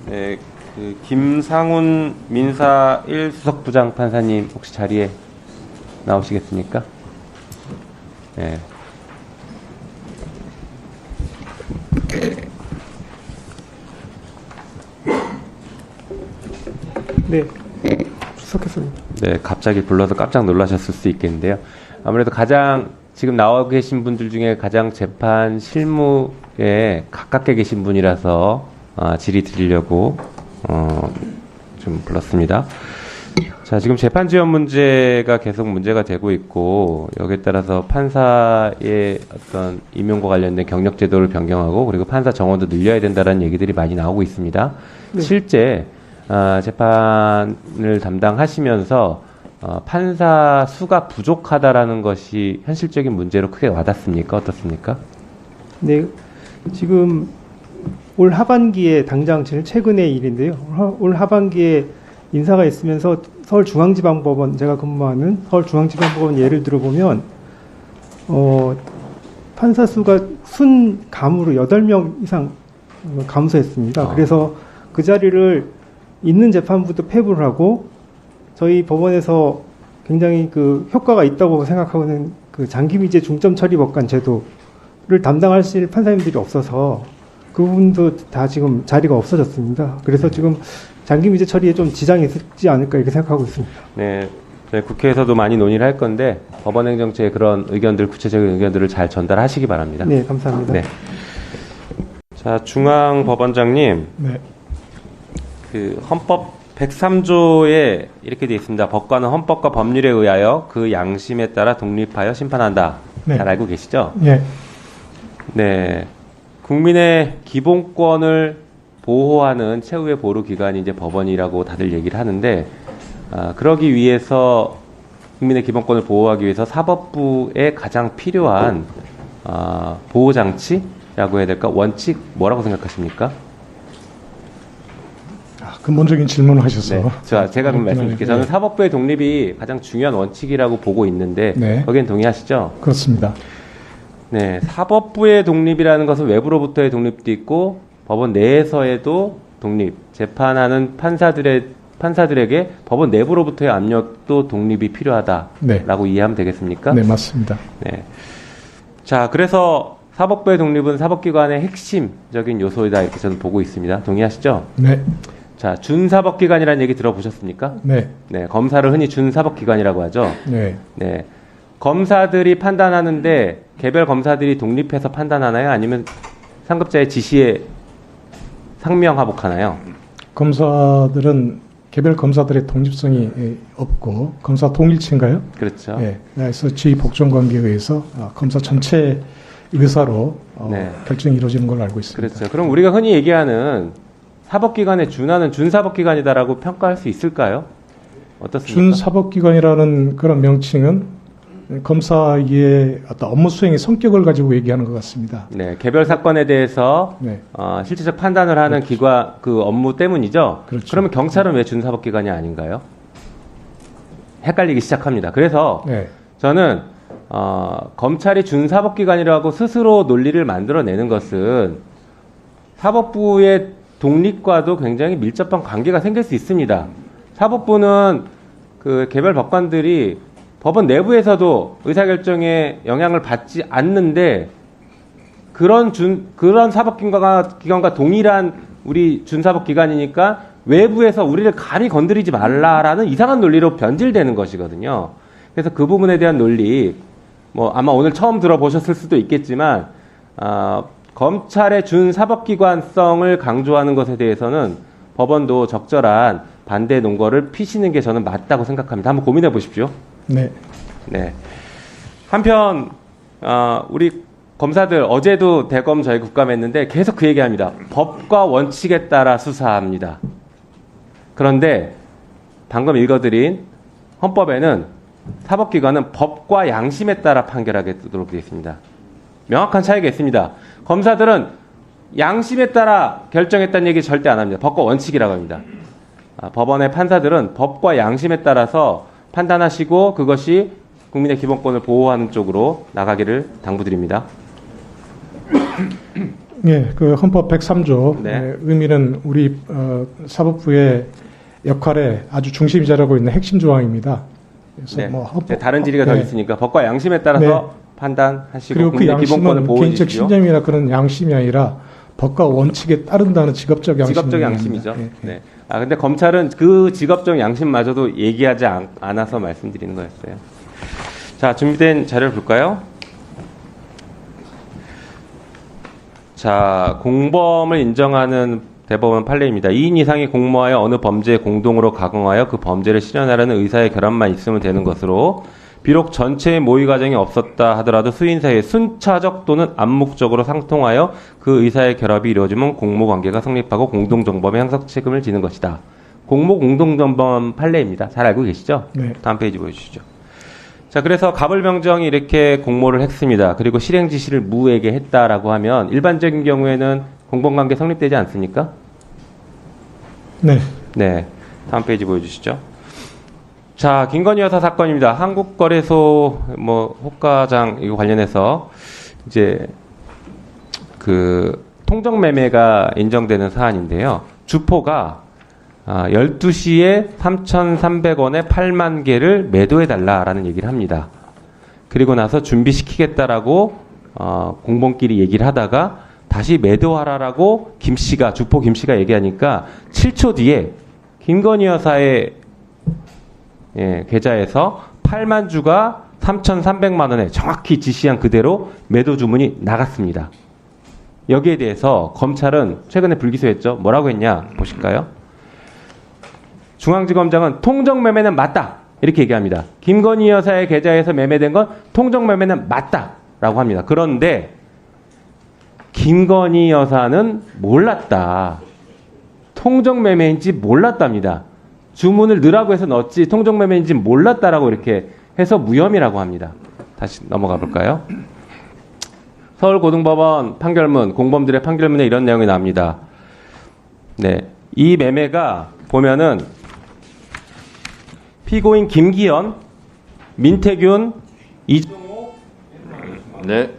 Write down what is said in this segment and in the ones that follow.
네, 그 김상훈 민사 1수석부장 판사님 혹시 자리에 나오시겠습니까? 네. 네, 출석했습니다. 네, 갑자기 불러서 깜짝 놀라셨을 수 있겠는데요. 아무래도 가장 지금 나와 계신 분들 중에 가장 재판 실무에 가깝게 계신 분이라서 질의 드리려고 좀 불렀습니다. 자, 지금 재판 지원 문제가 계속 문제가 되고 있고 여기에 따라서 판사의 어떤 임용과 관련된 경력 제도를 변경하고 그리고 판사 정원도 늘려야 된다는 얘기들이 많이 나오고 있습니다. 네. 실제 재판을 담당하시면서 판사 수가 부족하다라는 것이 현실적인 문제로 크게 와닿습니까? 어떻습니까? 네, 지금 올 하반기에 당장 제일 최근의 일인데요. 올 하반기에 인사가 있으면서 서울중앙지방법원, 제가 근무하는 서울중앙지방법원 예를 들어보면 판사 수가 순 감으로 8명 이상 감소했습니다. 그래서 그 자리를 있는 재판부도 폐부를 하고 저희 법원에서 굉장히 그 효과가 있다고 생각하고는 그 장기미제 중점처리법관 제도를 담당하실 판사님들이 없어서 그 부분도 다 지금 자리가 없어졌습니다. 그래서 지금 장기미제 처리에 좀 지장이 있지 않을까 이렇게 생각하고 있습니다. 네, 저희 국회에서도 많이 논의를 할 건데 법원행정처의 그런 의견들, 구체적인 의견들을 잘 전달하시기 바랍니다. 네, 감사합니다. 네. 자, 중앙법원장님. 네. 그 헌법 103조에 이렇게 되어 있습니다. 법관은 헌법과 법률에 의하여 그 양심에 따라 독립하여 심판한다. 네. 잘 알고 계시죠? 예. 네. 국민의 기본권을 보호하는 최후의 보루기관이 이제 법원이라고 다들 얘기를 하는데, 그러기 위해서 국민의 기본권을 보호하기 위해서 사법부에 가장 필요한 보호장치라고 해야 될까? 원칙 뭐라고 생각하십니까? 근본적인 질문을 하셔서. 네. 제가 그럼 말씀드릴게요. 저는 사법부의 독립이 가장 중요한 원칙이라고 보고 있는데, 네. 거기엔 동의하시죠? 그렇습니다. 네. 사법부의 독립이라는 것은 외부로부터의 독립도 있고, 법원 내에서에도 독립, 재판하는 판사들에게 법원 내부로부터의 압력도 독립이 필요하다라고 네. 이해하면 되겠습니까? 네, 맞습니다. 네. 자, 그래서 사법부의 독립은 사법기관의 핵심적인 요소이다 이렇게 저는 보고 있습니다. 동의하시죠? 네. 자, 준사법기관이라는 얘기 들어보셨습니까? 네. 네, 검사를 흔히 준사법기관이라고 하죠. 네. 네, 검사들이 판단하는데 개별 검사들이 독립해서 판단하나요? 아니면 상급자의 지시에 상명하복하나요? 검사들은 개별 검사들의 독립성이 없고 검사 동일체인가요? 그렇죠. 네. 그래서 지휘 복종 관계에 의해서 검사 전체 의사로 네. 결정이 이루어지는 걸로 알고 있습니다. 그렇죠. 그럼 우리가 흔히 얘기하는 사법기관에 준하는 준사법기관이다라고 평가할 수 있을까요? 어떻습니까? 준사법기관이라는 그런 명칭은 검사의 어떤 업무 수행의 성격을 가지고 얘기하는 것 같습니다. 네, 개별 사건에 대해서 네. 실질적 판단을 하는 그렇죠. 기관 그 업무 때문이죠. 그렇죠. 그러면 경찰은 왜 준사법기관이 아닌가요? 헷갈리기 시작합니다. 그래서 네. 저는 검찰이 준사법기관이라고 스스로 논리를 만들어내는 것은 사법부의 독립과도 굉장히 밀접한 관계가 생길 수 있습니다. 사법부는 그 개별 법관들이 법원 내부에서도 의사결정에 영향을 받지 않는데 그런 사법기관과 동일한 우리 준사법기관이니까 외부에서 우리를 감히 건드리지 말라라는 이상한 논리로 변질되는 것이거든요. 그래서 그 부분에 대한 논리, 아마 오늘 처음 들어보셨을 수도 있겠지만, 검찰의 준사법기관성을 강조하는 것에 대해서는 법원도 적절한 반대 논거를 피시는 게 저는 맞다고 생각합니다. 한번 고민해 보십시오. 네. 네. 한편, 우리 검사들 어제도 대검 저희 국감했는데 계속 그 얘기합니다. 법과 원칙에 따라 수사합니다. 그런데 방금 읽어드린 헌법에는 사법기관은 법과 양심에 따라 판결하도록 되어 있습니다. 명확한 차이가 있습니다. 검사들은 양심에 따라 결정했다는 얘기 절대 안 합니다. 법과 원칙이라고 합니다. 법원의 판사들은 법과 양심에 따라서 판단하시고 그것이 국민의 기본권을 보호하는 쪽으로 나가기를 당부드립니다. 예, 그 헌법 103조 네. 의미는 우리 사법부의 역할에 아주 중심이 자리하고 있는 핵심 조항입니다. 그래서 네. 뭐 헌법, 네, 다른 질의가 더 네. 있으니까 법과 양심에 따라서 네. 판단하시고 그리고 그 국민의 기본권을 양심은 보호해 개인적 주십시오. 신념이나 그런 양심이 아니라 법과 원칙에 따른다는 직업적 양심. 직업적 양심이죠. 네. 네. 아 근데 검찰은 그 직업적 양심마저도 얘기하지 않아서 말씀드리는 거였어요. 자, 준비된 자료를 볼까요? 자, 공범을 인정하는 대법원 판례입니다. 2인 이상이 공모하여 어느 범죄에 공동으로 가공하여 그 범죄를 실현하려는 의사의 결함만 있으면 되는 것으로, 비록 전체의 모의 과정이 없었다 하더라도 수인 사이에 순차적 또는 암묵적으로 상통하여 그 의사의 결합이 이루어지면 공모관계가 성립하고 공동정범의 형사 책임을 지는 것이다. 공모 공동정범 판례입니다. 잘 알고 계시죠? 네. 다음 페이지 보여주시죠. 자, 그래서 가불병정이 이렇게 공모를 했습니다. 그리고 실행 지시를 무에게 했다라고 하면 일반적인 경우에는 공범관계 성립되지 않습니까? 네. 네. 다음 페이지 보여주시죠. 자, 김건희 여사 사건입니다. 한국거래소 호가장 이거 관련해서 이제 그 통정매매가 인정되는 사안인데요. 주포가 12시에 3,300원에 8만 개를 매도해달라라는 얘기를 합니다. 그리고 나서 준비시키겠다라고 공범끼리 얘기를 하다가 다시 매도하라라고 주포 김씨가 얘기하니까 7초 뒤에 김건희 여사의 계좌에서 8만 주가 3,300만 원에 정확히 지시한 그대로 매도 주문이 나갔습니다. 여기에 대해서 검찰은 최근에 불기소했죠. 뭐라고 했냐 보실까요? 중앙지검장은 통정매매는 맞다 이렇게 얘기합니다. 김건희 여사의 계좌에서 매매된 건 통정매매는 맞다라고 합니다. 그런데 김건희 여사는 몰랐다. 통정매매인지 몰랐답니다. 주문을 넣으라고 해서 넣었지 통정매매인지 몰랐다라고 이렇게 해서 무혐의라고 합니다. 다시 넘어가 볼까요? 서울고등법원 판결문, 공범들의 판결문에 이런 내용이 나옵니다. 네, 이 매매가 보면은 피고인 김기현, 민태균, 이종호, 네.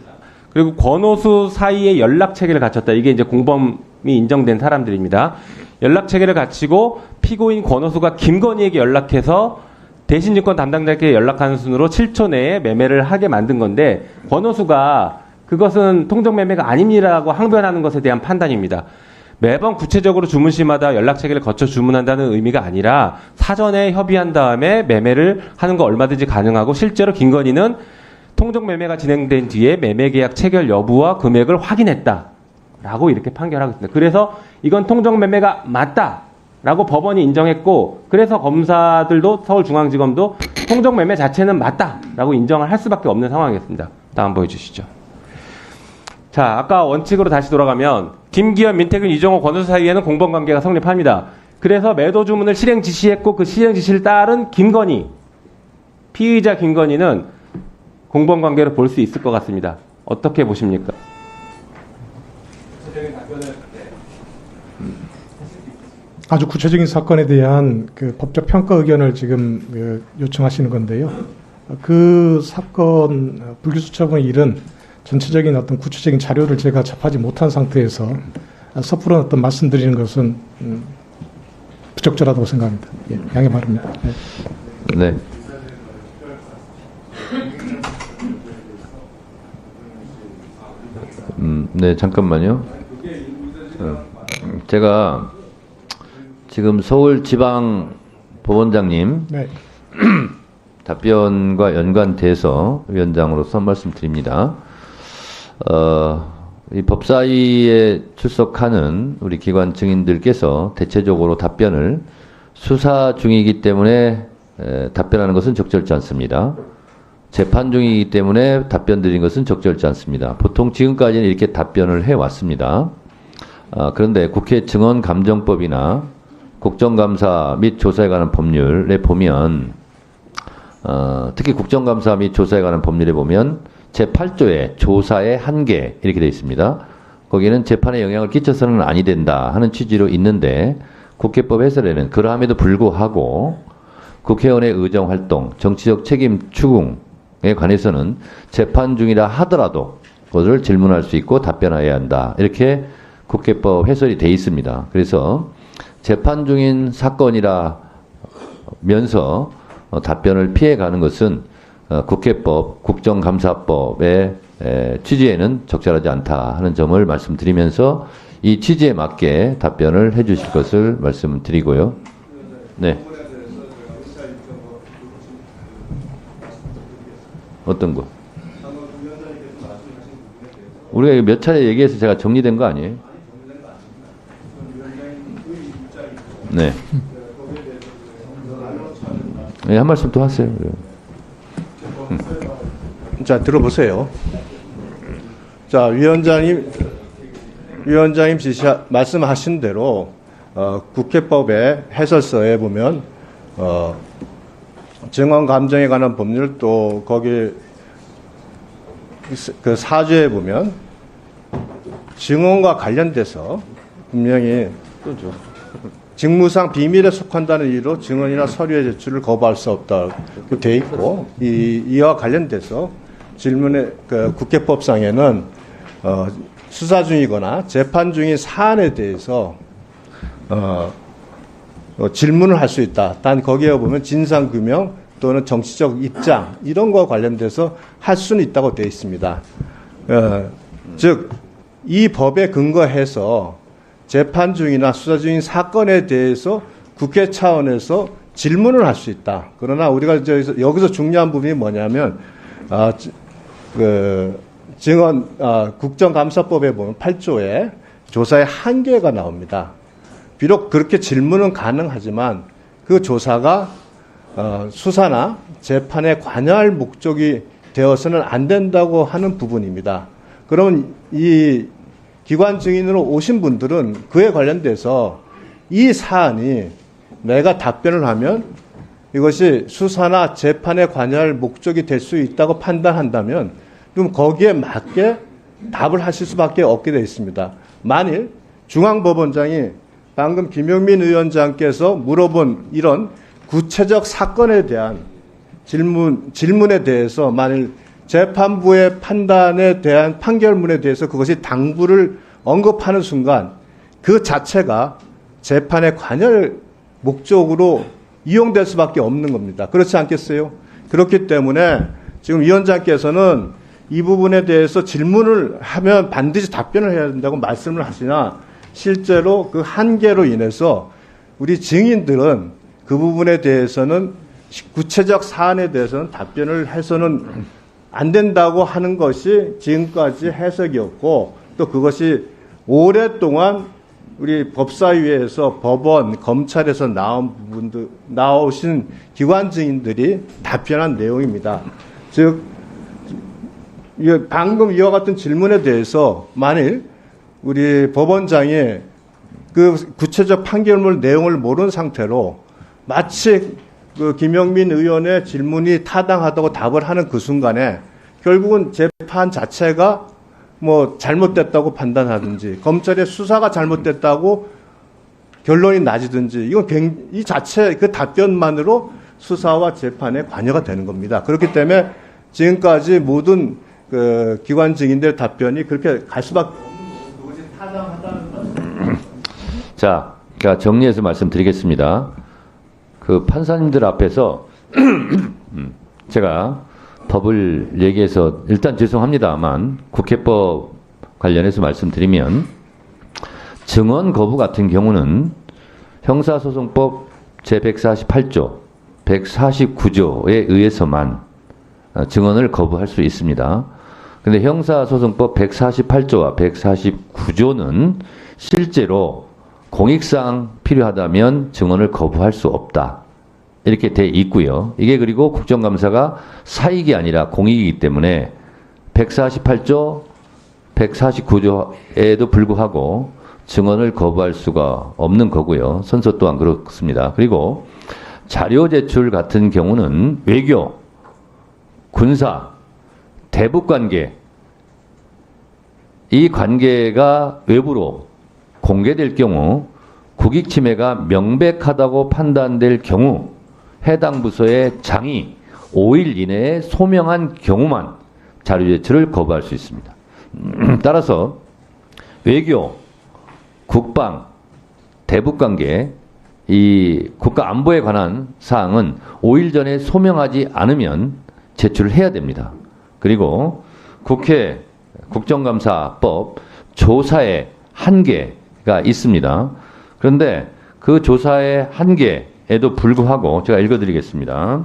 그리고 권오수 사이에 연락체계를 갖췄다. 이게 이제 공범이 인정된 사람들입니다. 연락체계를 갖추고 피고인 권오수가 김건희에게 연락해서 대신증권 담당자에게 연락하는 순으로 7초 내에 매매를 하게 만든 건데, 권오수가 그것은 통정매매가 아닙니다라고 항변하는 것에 대한 판단입니다. 매번 구체적으로 주문시마다 연락체계를 거쳐 주문한다는 의미가 아니라 사전에 협의한 다음에 매매를 하는 거 얼마든지 가능하고, 실제로 김건희는 통정매매가 진행된 뒤에 매매계약 체결 여부와 금액을 확인했다라고 이렇게 판결하고 있습니다. 그래서 이건 통정매매가 맞다라고 법원이 인정했고, 그래서 검사들도 서울중앙지검도 통정매매 자체는 맞다라고 인정을 할 수밖에 없는 상황이었습니다. 다음 보여주시죠. 자, 아까 원칙으로 다시 돌아가면 김기현, 민태균, 이종호, 권오수 사이에는 공범관계가 성립합니다. 그래서 매도 주문을 실행 지시했고 그 실행 지시를 따른 김건희, 피의자 김건희는 공범관계로 볼 수 있을 것 같습니다. 어떻게 보십니까? 아주 구체적인 사건에 대한 그 법적 평가 의견을 지금 요청하시는 건데요. 그 사건 불기소 처분의 일은 전체적인 어떤 구체적인 자료를 제가 접하지 못한 상태에서 섣부른 어떤 말씀드리는 것은 부적절하다고 생각합니다. 예, 양해 바랍니다. 네. 네, 잠깐만요. 제가 지금 서울지방법원장님 네. 답변과 연관돼서 위원장으로서 말씀드립니다. 이 법사위에 출석하는 우리 기관 증인들께서 대체적으로 답변을 수사 중이기 때문에 답변하는 것은 적절치 않습니다. 재판 중이기 때문에 답변 드린 것은 적절치 않습니다. 보통 지금까지는 이렇게 답변을 해왔습니다. 그런데 국회 증언감정법이나 국정감사 및 조사에 관한 법률에 보면 특히 국정감사 및 조사에 관한 법률에 보면 제8조에 조사의 한계 이렇게 되어 있습니다. 거기는 재판에 영향을 끼쳐서는 아니 된다 하는 취지로 있는데, 국회법 해설에는 그러함에도 불구하고 국회의원의 의정활동, 정치적 책임 추궁에 관해서는 재판 중이라 하더라도 것을 질문할 수 있고 답변해야 한다. 이렇게 국회법 해설이 돼 있습니다. 그래서 재판 중인 사건이라면서 답변을 피해가는 것은 국회법, 국정감사법의 취지에는 적절하지 않다 하는 점을 말씀드리면서 이 취지에 맞게 답변을 해 주실 것을 말씀드리고요. 네. 어떤 거? 우리가 몇 차례 얘기해서 제가 정리된 거 아니에요? 네. 네, 한 말씀 또 하세요. 자, 들어보세요. 자, 위원장님 말씀하신 대로 국회법의 해설서에 보면 증언 감정에 관한 법률 또 거기 그 사조에 보면 증언과 관련돼서 분명히 직무상 비밀에 속한다는 이유로 증언이나 서류의 제출을 거부할 수 없다고 돼 있고 이와 관련돼서 질문에 그 국회법상에는 수사 중이거나 재판 중인 사안에 대해서 질문을 할 수 있다. 단 거기에 보면 진상규명 또는 정치적 입장 이런 거와 관련돼서 할 수는 있다고 되어 있습니다. 즉 이 법에 근거해서 재판 중이나 수사 중인 사건에 대해서 국회 차원에서 질문을 할 수 있다. 그러나 우리가 여기서 중요한 부분이 뭐냐면 국정감사법에 보면 8조에 조사의 한계가 나옵니다. 비록 그렇게 질문은 가능하지만 그 조사가 수사나 재판에 관여할 목적이 되어서는 안 된다고 하는 부분입니다. 그러면 이 기관 증인으로 오신 분들은 그에 관련돼서 이 사안이 내가 답변을 하면 이것이 수사나 재판에 관여할 목적이 될 수 있다고 판단한다면 그럼 거기에 맞게 답을 하실 수밖에 없게 되어 있습니다. 만일 중앙법원장이 방금 김영민 위원장께서 물어본 이런 구체적 사건에 대한 질문에 대해서 만일 재판부의 판단에 대한 판결문에 대해서 그것이 당부를 언급하는 순간 그 자체가 재판에 관여할 목적으로 이용될 수밖에 없는 겁니다. 그렇지 않겠어요? 그렇기 때문에 지금 위원장께서는 이 부분에 대해서 질문을 하면 반드시 답변을 해야 된다고 말씀을 하시나 실제로 그 한계로 인해서 우리 증인들은 그 부분에 대해서는 구체적 사안에 대해서는 답변을 해서는 안 된다고 하는 것이 지금까지 해석이었고 또 그것이 오랫동안 우리 법사위에서 법원, 검찰에서 나오신 기관 증인들이 답변한 내용입니다. 즉, 방금 이와 같은 질문에 대해서 만일 우리 법원장이 그 구체적 판결문 내용을 모르는 상태로 마치 그 김영민 의원의 질문이 타당하다고 답을 하는 그 순간에 결국은 재판 자체가 뭐 잘못됐다고 판단하든지 검찰의 수사가 잘못됐다고 결론이 나지든지 이건 이 자체 그 답변만으로 수사와 재판에 관여가 되는 겁니다. 그렇기 때문에 지금까지 모든 그 기관 증인들 답변이 그렇게 갈 수밖에 없는 것이 타당하다는 것. 자, 그러니까 정리해서 말씀드리겠습니다. 그 판사님들 앞에서 제가 법을 얘기해서 일단 죄송합니다만 국회법 관련해서 말씀드리면 증언 거부 같은 경우는 형사소송법 제148조, 149조에 의해서만 증언을 거부할 수 있습니다. 그런데 형사소송법 148조와 149조는 실제로 공익상 필요하다면 증언을 거부할 수 없다. 이렇게 돼 있고요. 이게 그리고 국정감사가 사익이 아니라 공익이기 때문에 148조, 149조에도 불구하고 증언을 거부할 수가 없는 거고요. 선서 또한 그렇습니다. 그리고 자료 제출 같은 경우는 외교, 군사, 대북관계 이 관계가 외부로 공개될 경우 국익 침해가 명백하다고 판단될 경우 해당 부서의 장이 5일 이내에 소명한 경우만 자료 제출을 거부할 수 있습니다. 따라서 외교, 국방, 대북관계, 이 국가 안보에 관한 사항은 5일 전에 소명하지 않으면 제출을 해야 됩니다. 그리고 국회 국정감사법 조사의 한계가 있습니다. 그런데 그 조사의 한계에도 불구하고 제가 읽어드리겠습니다.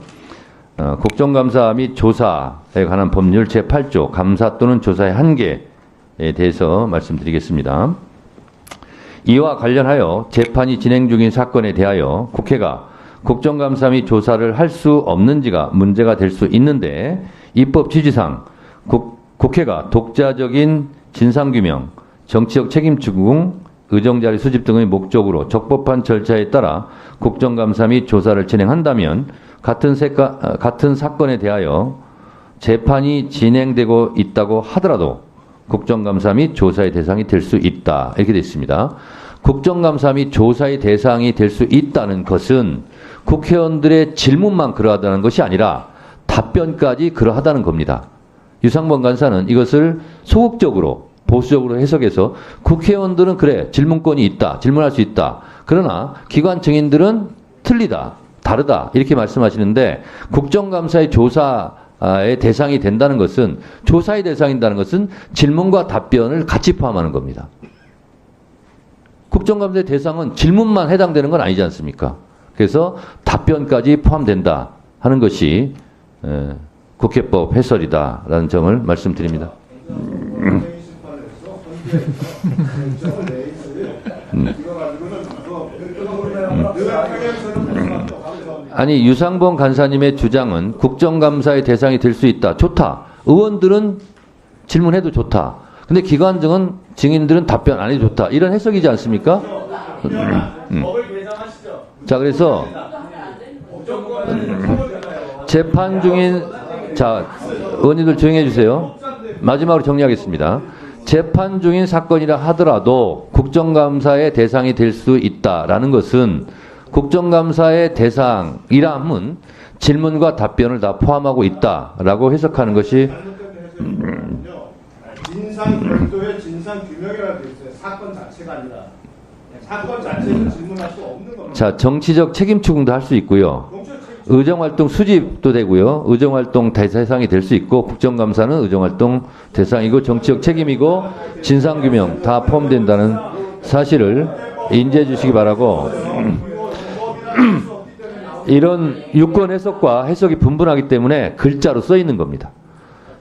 국정감사 및 조사에 관한 법률 제8조 감사 또는 조사의 한계에 대해서 말씀드리겠습니다. 이와 관련하여 재판이 진행 중인 사건에 대하여 국회가 국정감사 및 조사를 할 수 없는지가 문제가 될 수 있는데 입법 취지상 국회가 독자적인 진상규명, 정치적 책임 추궁, 의정자료 수집 등의 목적으로 적법한 절차에 따라 국정감사 및 조사를 진행한다면 같은 사건에 대하여 재판이 진행되고 있다고 하더라도 국정감사 및 조사의 대상이 될 수 있다. 이렇게 되어 있습니다. 국정감사 및 조사의 대상이 될 수 있다는 것은 국회의원들의 질문만 그러하다는 것이 아니라 답변까지 그러하다는 겁니다. 유상범 간사는 이것을 소극적으로 보수적으로 해석해서 국회의원들은 그래 질문권이 있다. 질문할 수 있다. 그러나 기관 증인들은 틀리다. 다르다. 이렇게 말씀하시는데 국정감사의 조사의 대상이 된다는 것은 조사의 대상이라는 것은 질문과 답변을 같이 포함하는 겁니다. 국정감사의 대상은 질문만 해당되는 건 아니지 않습니까? 그래서 답변까지 포함된다 하는 것이 국회법 해설이다라는 점을 말씀드립니다. 아니 유상범 간사님의 주장은 국정감사의 대상이 될 수 있다. 좋다. 의원들은 질문해도 좋다. 근데 기관 증인들은 답변 안 해도 좋다. 이런 해석이지 않습니까? 자, 그래서 재판 중인 자, 의원님들 조용히 해주세요. 마지막으로 정리하겠습니다. 재판 중인 사건이라 하더라도 국정감사의 대상이 될 수 있다라는 것은 국정감사의 대상이라 함은 질문과 답변을 다 포함하고 있다라고 해석하는 것이 진상 별도의 진상 규명이라고 되어 있어요. 사건 자체가 아니라 사건 자체는 질문할 수 없는 겁니다. 자, 정치적 책임 추궁도 할 수 있고요. 의정활동 수집도 되고요. 의정활동 대상이 될 수 있고 국정감사는 의정활동 대상이고 정치적 책임이고 진상규명 다 포함된다는 사실을 인지해 주시기 바라고 이런 유권 해석과 해석이 분분하기 때문에 글자로 써 있는 겁니다.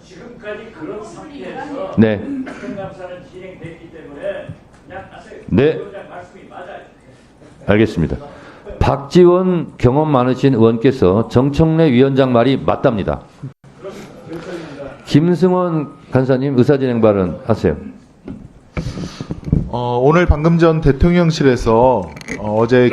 지금까지 그런 상태에서 네. 국정감사는 진행됐기 때문에 그냥 하세요. 네. 위원장 말씀이 맞아요. 알겠습니다. 박지원 경험 많으신 의원께서 정청래 위원장 말이 맞답니다. 김승원 간사님 의사진행 발언 하세요. 오늘 방금 전 대통령실에서 어제